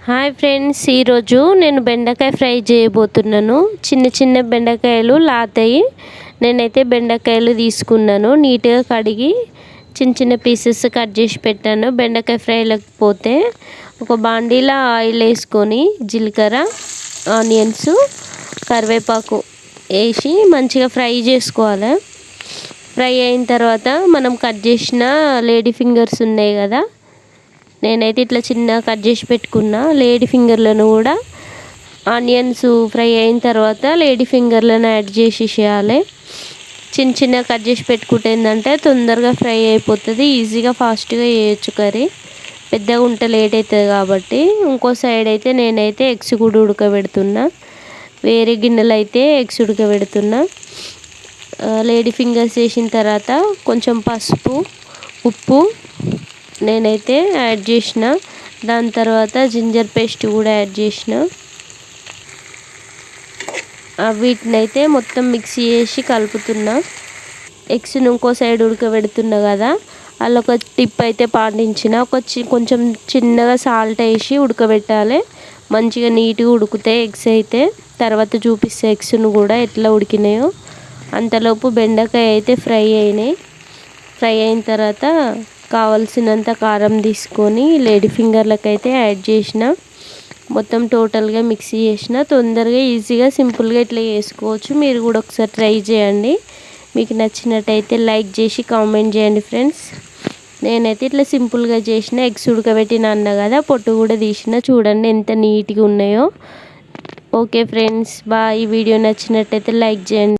Hi friends, ఈరోజు నేను బెండకాయ ఫ్రై చేయబోతున్నాను. చిన్న చిన్న బెండకాయలు లాతాయి. నేనైతే బెండకాయలు తీసుకున్నాను, నీట్గా కడిగి చిన్న చిన్న పీసెస్ కట్ చేసి పెట్టాను. బెండకాయ ఫ్రై లేకపోతే ఒక బాండీలో ఆయిల్ వేసుకొని జీలకర్ర, ఆనియన్స్, కరివేపాకు వేసి మంచిగా ఫ్రై చేసుకోవాలి. ఫ్రై అయిన తర్వాత మనం కట్ చేసిన లేడీ ఫింగర్స్ ఉన్నాయి కదా, నేనైతే ఇట్లా చిన్నగా కట్ చేసి పెట్టుకున్నా. లేడీ ఫింగర్లను కూడా ఆనియన్స్ ఫ్రై అయిన తర్వాత లేడీ ఫింగర్లను యాడ్ చేసేయాలి. చిన్న చిన్నగా కట్ చేసి పెట్టుకుంటే ఏంటంటే తొందరగా ఫ్రై అయిపోతుంది, ఈజీగా ఫాస్ట్గా చేయొచ్చు కర్రీ. పెద్దగా ఉంటే లేట్ అవుతుంది కాబట్టి. ఇంకో సైడ్ అయితే నేనైతే ఎగ్స్ కూడా ఉడకబెడుతున్నా. వేరే గిన్నెలు అయితే ఎగ్స్ ఉడకబెడుతున్నా. లేడీ ఫింగర్స్ వేసిన తర్వాత కొంచెం పసుపు, ఉప్పు నేనైతే యాడ్ చేసిన. దాని తర్వాత జింజర్ పేస్ట్ కూడా యాడ్ చేసిన. వీటినైతే మొత్తం మిక్సీ చేసి కలుపుతున్నా. ఎగ్స్ను ఇంకో సైడ్ ఉడకబెడుతున్నా కదా, అలా ఒక టిప్ అయితే పాటించిన. కొంచెం చిన్నగా సాల్ట్ వేసి ఉడకబెట్టాలి. మంచిగా నీట్గా ఉడుకుతాయి ఎగ్స్ అయితే. తర్వాత చూపిస్తే ఎగ్స్ను కూడా ఎట్లా ఉడికినాయో. అంతలోపు బెండకాయ అయితే ఫ్రై అయినాయి. ఫ్రై అయిన తర్వాత కావలసినంత కారం తీసుకొని లేడీ ఫింగర్లకు అయితే యాడ్ చేసిన. మొత్తం టోటల్గా మిక్సీ చేసిన. తొందరగా ఈజీగా సింపుల్గా ఇట్లా చేసుకోవచ్చు. మీరు కూడా ఒకసారి ట్రై చేయండి. మీకు నచ్చినట్టయితే లైక్ చేసి కామెంట్ చేయండి ఫ్రెండ్స్. నేనైతే ఇట్లా సింపుల్గా చేసిన. ఎగ్స్ ఉడకబెట్టిన అన్న కదా, పొట్టు కూడా తీసిన. చూడండి ఎంత నీట్గా ఉన్నాయో. Okay friends, bye. ఈ వీడియో నచ్చినట్టయితే లైక్ చేయండి.